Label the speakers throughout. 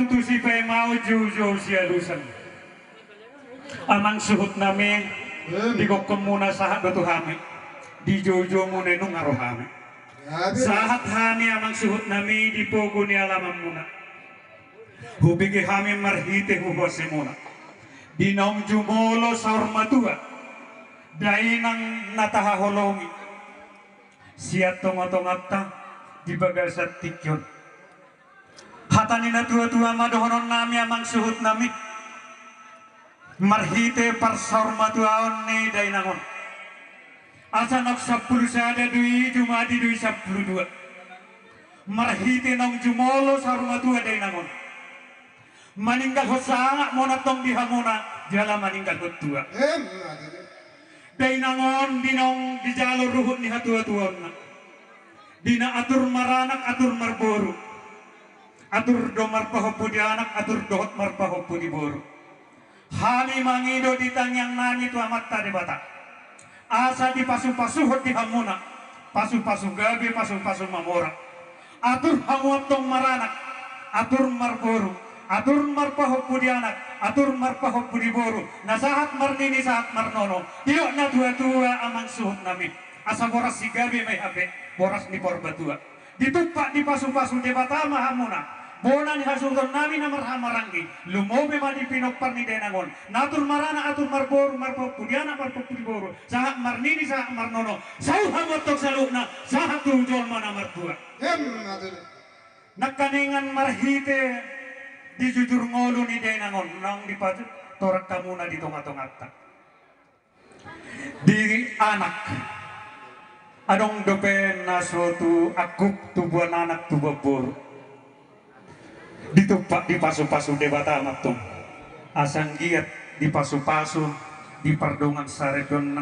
Speaker 1: putusi pay mau jujo siya lusan. Amang suhut nami digokon muna sahat do tuhami. Di jojo muna nung arohami. Sahat hami amang suhut nami di pogo ni alaman muna. Hubigi hami marhite huwasi muna. Dinong jumolo sa ormatua. Dahil nang natahaholongi. Siya tongotongatta di bagasat tikyon. Hatani na tua-tua madohonon nami amang suhut nami. Marhite parsaur matuaon ni dainangon. Asanok 10 sada dui jumadi dui 12. Marhite nong jumolo saur matua dainangon. Maninggal hosanga monatong dihamona jala maninggal hotua. Dainangon dinong di jalur ruhut ni hatua-tuon. Dina atur maranak atur marboru. Atur do marpahopu di anak atur dohot marpahopu di boru. Hami mangido di tangyang nani tu amat tadi bata. Asa di pasu-pasuhot di hamuna. Pasu-pasu gabi, pasu-pasu mamora. Atur hamuatong maranak. Atur marboru. Atur marpahopu di anak. Atur marpahopu di boru. Nasahat marnini sahat marnono. Iyo na tua-tua amang suhut nami. Asa boras si gabi may habe. Boras ni porbatua. Ditupak di pasu-pasu di bata mahamuna. Bona ni hasulton nami na marhamaranggi lumobe ma di pinopar ni denangon natur marana atur marbor marpopudiana marpopudiboro sahak marnini sahak marnono sau hamotok salukna sahak tujol mana martua nakaningan marhite di jujur ngolu ni denangon nang dipatu torak kamuna di tonga-tongatta di anak adong dopen na suatu akuk tubuhan anak tubuh bor ditupak di pasu-pasu debata matung asang giat di pasu-pasu di pardongan saredon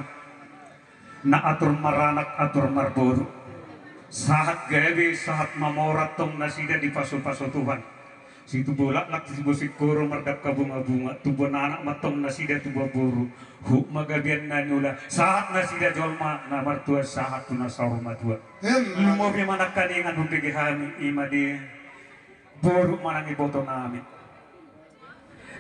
Speaker 1: na atur maranak atur marboru sahat gawe sahat mamorat tong nasida di pasu-pasu Tuhan situ bolak lak si bosik koro mardap ka bunga-bunga tubuh anak matong nasida tubuh boru huk magabian nanula sahat nasida jolma na martua sahat tuna saruma tua lumobi manak kaningan hupigi hami imadi boru manangi boto nami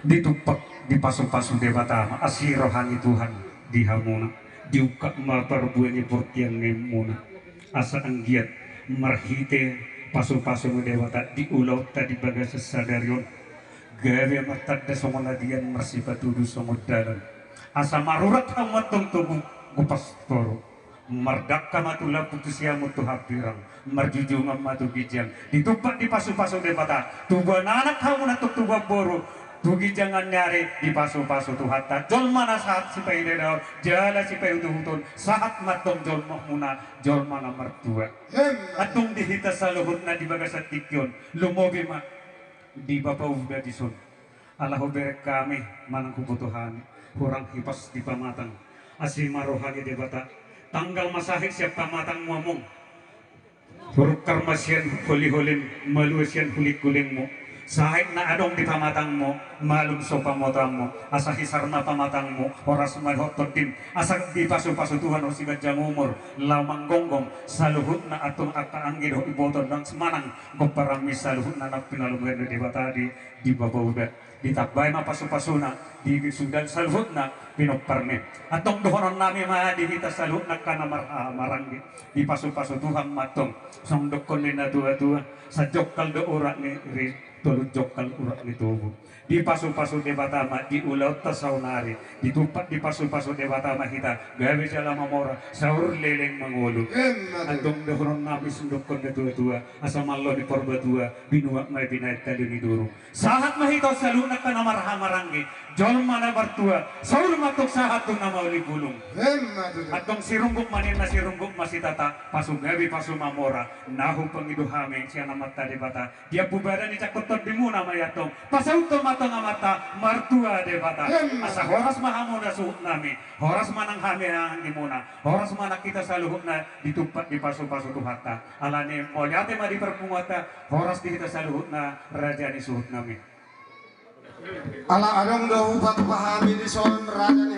Speaker 1: ditupak di pasu-pasu debatama asirohani Tuhan di hamuna diuka maparbuani portian nemuna asa anggiat marhite pasu-pasu debata di ulau tadi bagas sadarion gawe matadda somonadian marsipatudu somodalan asa marurat hamatong tubuh gupastoro mardakka matula putusya mutu hapirang marjujungan matu gijang ditupak di pasu-pasu debata tubuh anak kamu natuk tubuh boru tugi jangan nyari di pasu-pasu tu hatta jol mana saat si payde daw jala si payde hutun saat matong jol muna jol mana mertua atung dihita saluhut na di bagasat tikyon lumobi ma di bapaw udah disun Allah berek kami manang kebutuhan kurang hipas di pamatang asima rohani debata tanggal masahik siap pamatang ngomong huruf karmasian holi-holin maluasian kulik-kulingmu sahik na adong di pamatangmu malum so pamotangmu asa hisarna pamatangmu oras malhotodin asa di pasu-pasu Tuhan o sigajang umur lamang gonggong saluhut na atong akaanggid ho iboton ng semanang goparami saluhut na nagpinalungan di batadi di babauda ditakbay na pasu-pasuna di sudan saluhut na pinoparne atong dohonon nami mahadihita saluhut na maranggi di pasu-pasu Tuhan matong songdok konin na dua-dua sa jokkal do urak ni tulog jokkal urak ni tubuh di pasu-pasu debatama di ulaw tasaunari ditupak di pasu-pasu debatama kita gawe jala mamora saur leleng mangulu antong dohonon nami sundok kon na dua-dua asamallo di porba dua binuak may binayat tali ni durung sahat mahitaw salunak ka na marhamaranggi jol mana bartua saur matok sahat tong na mauli gulong atong sirunggok manin na sirunggok masitata pasu gawe pasu mamora nahu pangiduhame siya namat tadi bata dia bubada ni cakotot di muna mayatong pasauto matong amata martua de bata asa horas mahamuna suhut nami horas manang hamihan di muna horas mana kita saluhut na ditupak di pasu-pasu tuhata alane moliate ma di perpungota horas di kita saluhut na raja di suhut nami
Speaker 2: ala adong daw pagpahami di son raja ni